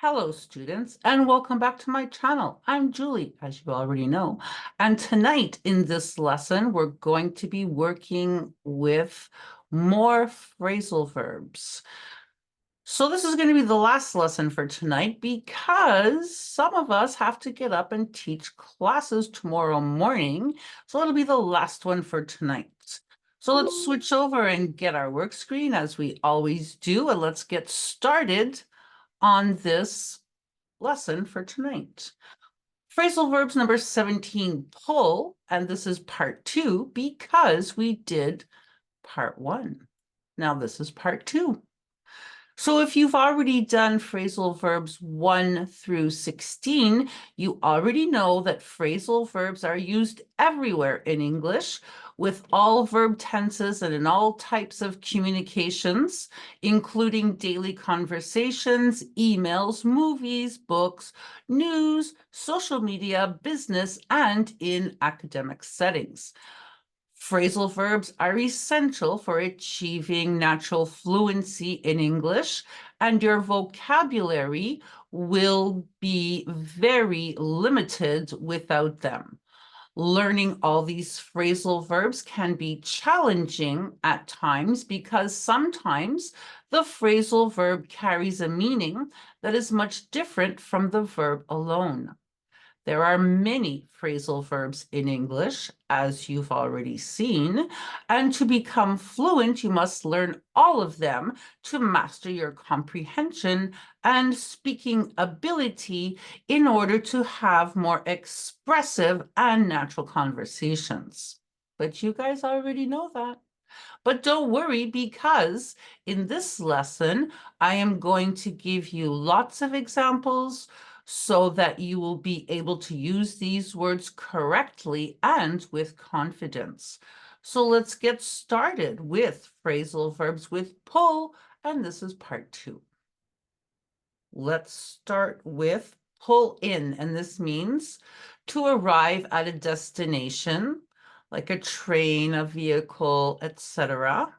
Hello, students, and welcome back to my channel. I'm Julie, as you already know. And tonight in this lesson, we're going to be working with more phrasal verbs. So this is going to be the last lesson for tonight because some of us have to get up and teach classes tomorrow morning. So it'll be the last one for tonight. So let's switch over and get our work screen as we always do, and let's get started on this lesson for tonight. Phrasal verbs number 17, pull, and this is part 2 because we did part 1. Now this is part 2. So if you've already done phrasal verbs 1 through 16, you already know that phrasal verbs are used everywhere in English with all verb tenses and in all types of communications, including daily conversations, emails, movies, books, news, social media, business, and in academic settings. Phrasal verbs are essential for achieving natural fluency in English, and your vocabulary will be very limited without them. Learning all these phrasal verbs can be challenging at times because sometimes the phrasal verb carries a meaning that is much different from the verb alone. There are many phrasal verbs in English, as you've already seen, and to become fluent, you must learn all of them to master your comprehension and speaking ability in order to have more expressive and natural conversations. But you guys already know that. But don't worry, because in this lesson, I am going to give you lots of examples so that you will be able to use these words correctly and with confidence. So let's get started with phrasal verbs with pull, and this is part 2. Let's start with pull in, and this means to arrive at a destination, like a train, a vehicle, etc.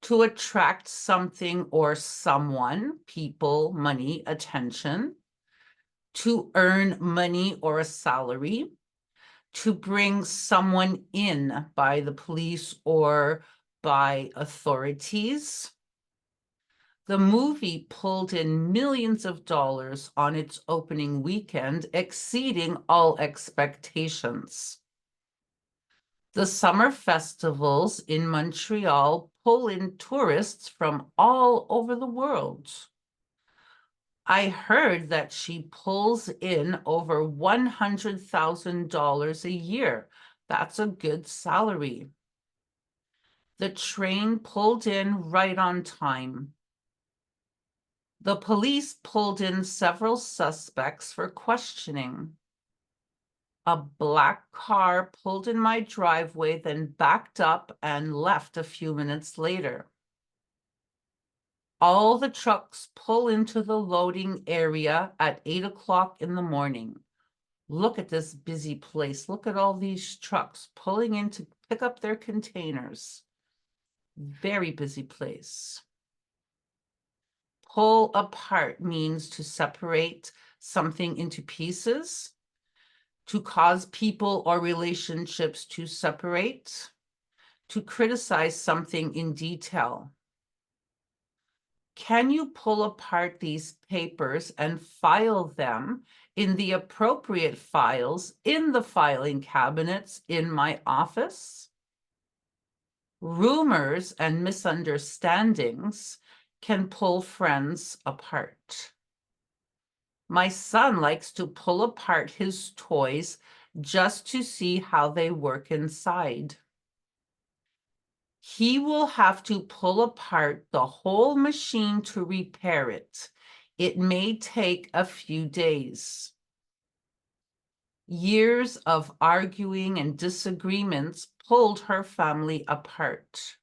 To attract something or someone, people, money, attention. To earn money or a salary. To bring someone in by the police or by authorities. The movie pulled in millions of dollars on its opening weekend, exceeding all expectations. The summer festivals in Montreal pull in tourists from all over the world. I heard that she pulls in over $100,000 a year. That's a good salary. The train pulled in right on time. The police pulled in several suspects for questioning. A black car pulled in my driveway, then backed up and left a few minutes later. All the trucks pull into the loading area at 8 o'clock in the morning. Look at this busy place. Look at all these trucks pulling in to pick up their containers. Very busy place. Pull apart means to separate something into pieces, to cause people or relationships to separate, to criticize something in detail. Can you pull apart these papers and file them in the appropriate files in the filing cabinets in my office? Rumors and misunderstandings can pull friends apart. My son likes to pull apart his toys just to see how they work inside. He will have to pull apart the whole machine to repair it. It may take a few days. Years of arguing and disagreements pulled her family apart.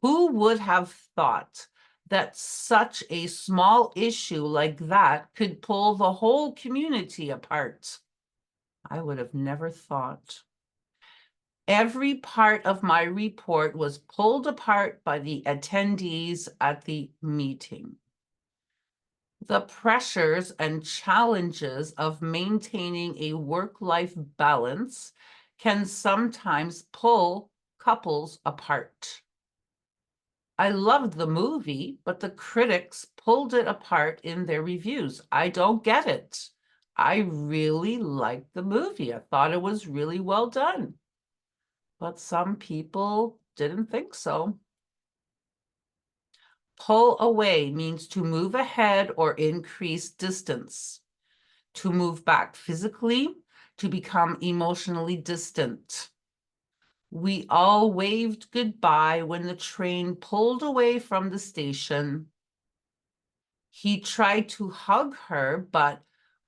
Who would have thought that such a small issue like that could pull the whole community apart? I would have never thought. Every part of my report was pulled apart by the attendees at the meeting. The pressures and challenges of maintaining a work-life balance can sometimes pull couples apart. I loved the movie, but the critics pulled it apart in their reviews. I don't get it. I really liked the movie. I thought it was really well done, but some people didn't think so. Pull away means to move ahead or increase distance, to move back physically, to become emotionally distant. We all waved goodbye when the train pulled away from the station. He tried to hug her, but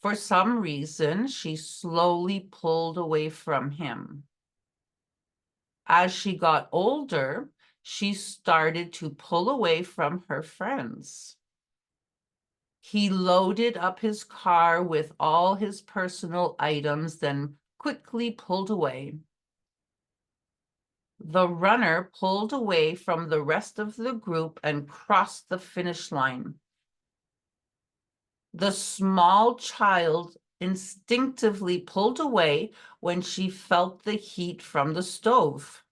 for some reason, she slowly pulled away from him. As she got older, she started to pull away from her friends. He loaded up his car with all his personal items, then quickly pulled away. The runner pulled away from the rest of the group and crossed the finish line. The small child instinctively pulled away when she felt the heat from the stove.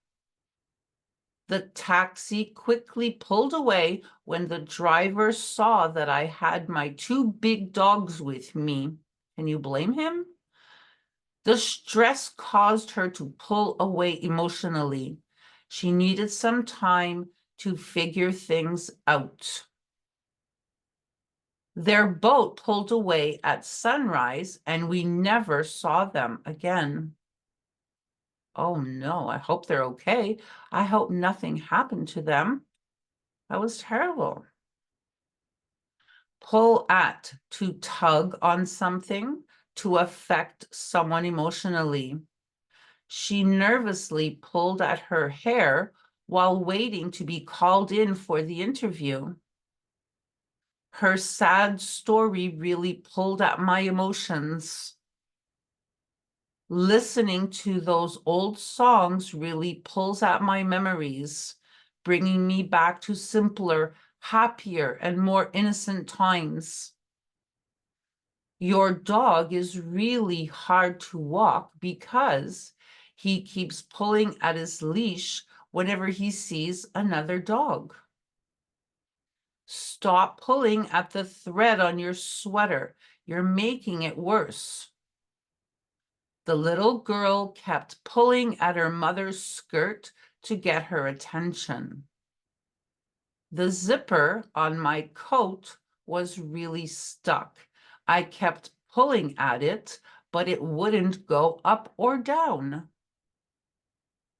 The taxi quickly pulled away when the driver saw that I had my two big dogs with me. Can you blame him? The stress caused her to pull away emotionally. She needed some time to figure things out. Their boat pulled away at sunrise, and we never saw them again. Oh no, I hope they're okay. I hope nothing happened to them. That was terrible. Pull at, to tug on something, to affect someone emotionally. She nervously pulled at her hair while waiting to be called in for the interview. Her sad story really pulled at my emotions. Listening to those old songs really pulls at my memories, bringing me back to simpler, happier, and more innocent times. Your dog is really hard to walk because he keeps pulling at his leash whenever he sees another dog. Stop pulling at the thread on your sweater. You're making it worse. The little girl kept pulling at her mother's skirt to get her attention. The zipper on my coat was really stuck. I kept pulling at it, but it wouldn't go up or down.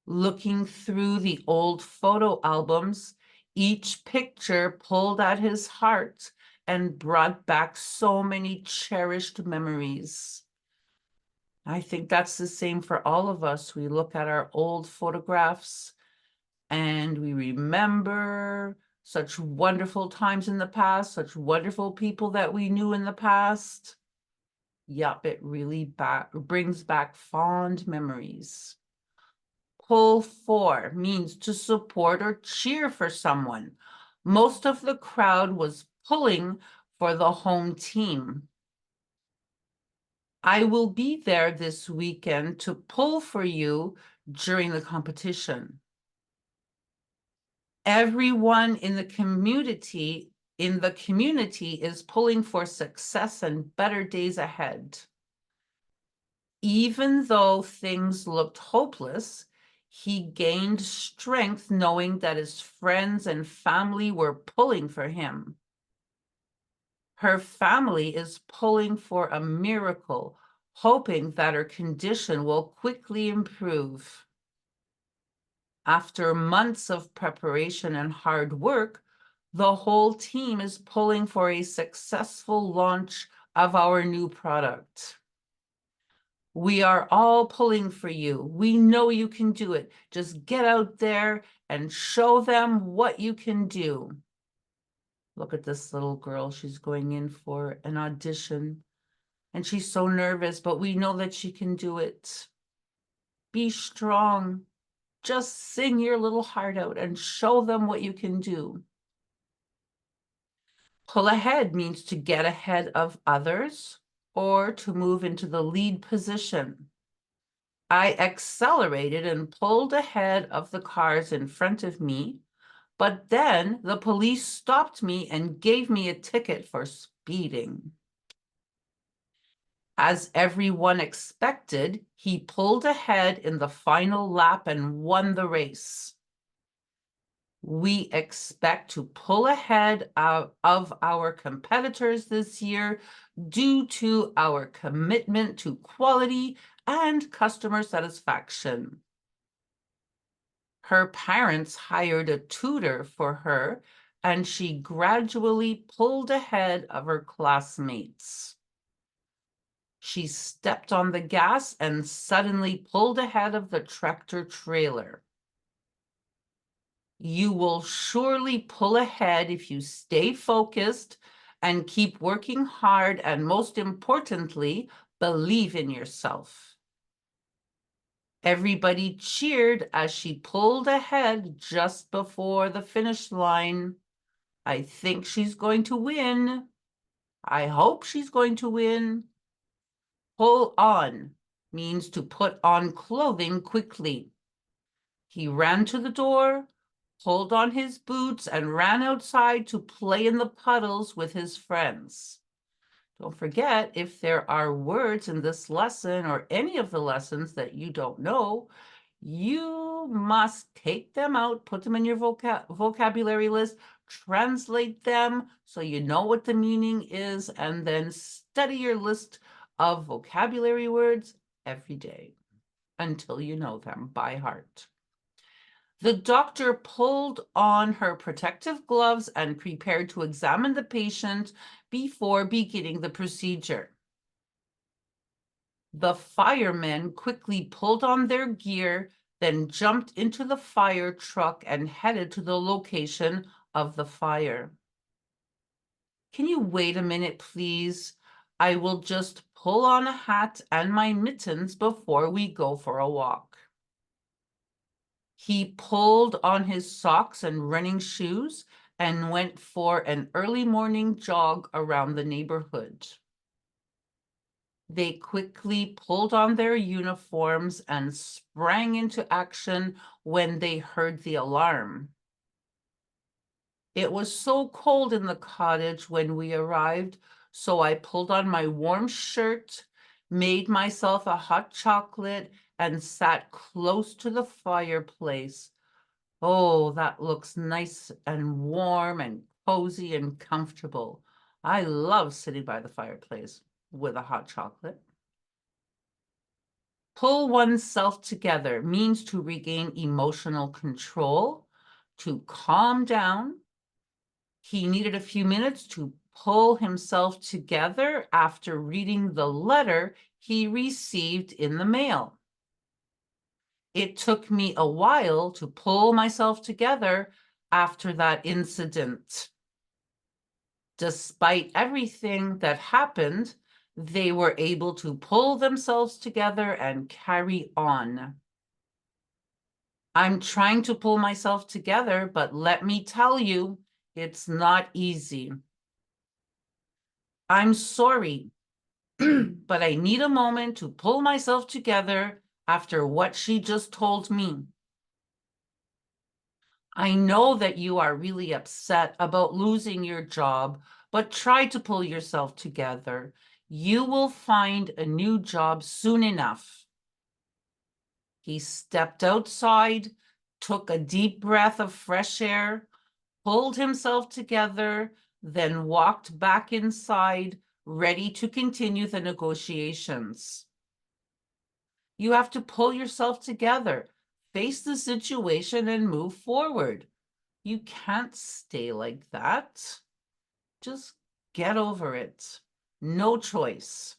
Looking through the old photo albums, each picture pulled at his heart and brought back so many cherished memories. I think that's the same for all of us. We look at our old photographs and we remember such wonderful times in the past, such wonderful people that we knew in the past. Yup, it really brings back fond memories. Pull for means to support or cheer for someone. Most of the crowd was pulling for the home team. I will be there this weekend to pull for you during the competition. Everyone in the community is pulling for success and better days ahead. Even though things looked hopeless, he gained strength knowing that his friends and family were pulling for him. Her family is pulling for a miracle, hoping that her condition will quickly improve. After months of preparation and hard work, the whole team is pulling for a successful launch of our new product. We are all pulling for you. We know you can do it. Just get out there and show them what you can do. Look at this little girl. She's going in for an audition and she's so nervous, but we know that she can do it. Be strong. Just sing your little heart out and show them what you can do. Pull ahead means to get ahead of others or to move into the lead position. I accelerated and pulled ahead of the cars in front of me, but then the police stopped me and gave me a ticket for speeding. As everyone expected, he pulled ahead in the final lap and won the race. We expect to pull ahead of our competitors this year due to our commitment to quality and customer satisfaction. Her parents hired a tutor for her, and she gradually pulled ahead of her classmates. She stepped on the gas and suddenly pulled ahead of the tractor trailer. You will surely pull ahead if you stay focused and keep working hard, and most importantly, believe in yourself. Everybody cheered as she pulled ahead just before the finish line. I think she's going to win. I hope she's going to win. Pull on means to put on clothing quickly. He ran to the door, pulled on his boots, and ran outside to play in the puddles with his friends. Don't forget, if there are words in this lesson or any of the lessons that you don't know, you must take them out, put them in your vocabulary list, translate them so you know what the meaning is, and then study your list of vocabulary words every day until you know them by heart. The doctor pulled on her protective gloves and prepared to examine the patient before beginning the procedure. The firemen quickly pulled on their gear, then jumped into the fire truck and headed to the location of the fire. Can you wait a minute, please? I will just pull on a hat and my mittens before we go for a walk. He pulled on his socks and running shoes and went for an early morning jog around the neighborhood. They quickly pulled on their uniforms and sprang into action when they heard the alarm. It was so cold in the cottage when we arrived, so I pulled on my warm shirt, made myself a hot chocolate, and sat close to the fireplace. Oh, that looks nice and warm and cozy and comfortable. I love sitting by the fireplace with a hot chocolate. Pull oneself together means to regain emotional control, to calm down. He needed a few minutes to pull himself together after reading the letter he received in the mail. It took me a while to pull myself together after that incident. Despite everything that happened, they were able to pull themselves together and carry on. I'm trying to pull myself together, but let me tell you, it's not easy. I'm sorry, but I need a moment to pull myself together after what she just told me. I know that you are really upset about losing your job, but try to pull yourself together. You will find a new job soon enough. He stepped outside, took a deep breath of fresh air, pulled himself together, then walked back inside, ready to continue the negotiations. You have to pull yourself together, face the situation, and move forward. You can't stay like that. Just get over it. No choice.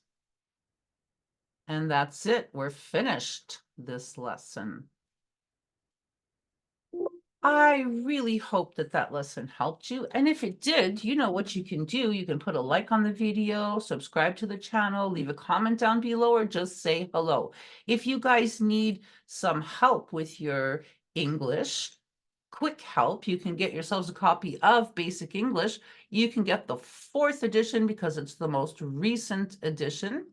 And that's it. We're finished this lesson. I really hope that that lesson helped you. And if it did, you know what you can do. You can put a like on the video, subscribe to the channel, leave a comment down below, or just say hello. If you guys need some help with your English, quick help, you can get yourselves a copy of Basic English. You can get the 4th edition because it's the most recent edition.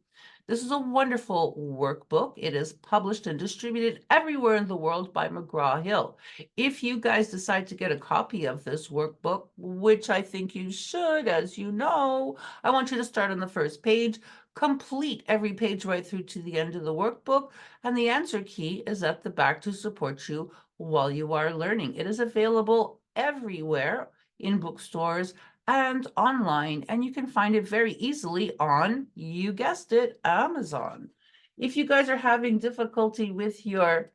This is a wonderful workbook. It is published and distributed everywhere in the world by McGraw-Hill. If you guys decide to get a copy of this workbook, which I think you should, as you know, I want you to start on the first page, complete every page right through to the end of the workbook, and the answer key is at the back to support you while you are learning. It is available everywhere in bookstores and online, and you can find it very easily on, you guessed it, Amazon. If you guys are having difficulty with your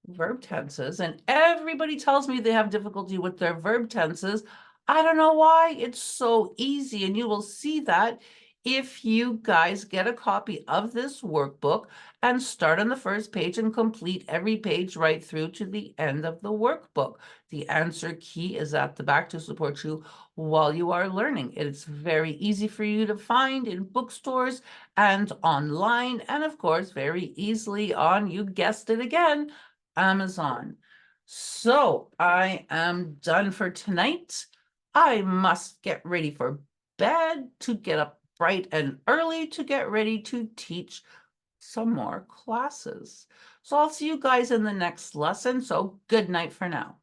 verb tenses, and everybody tells me they have difficulty with their verb tenses, I don't know why. It's so easy, and you will see that if you guys get a copy of this workbook and start on the first page and complete every page right through to the end of the workbook. The answer key is at the back to support you while you are learning. It's very easy for you to find in bookstores and online, and of course, very easily on, you guessed it again, Amazon. So I am done for tonight. I must get ready for bed to get up bright and early to get ready to teach some more classes. So I'll see you guys in the next lesson. So good night for now.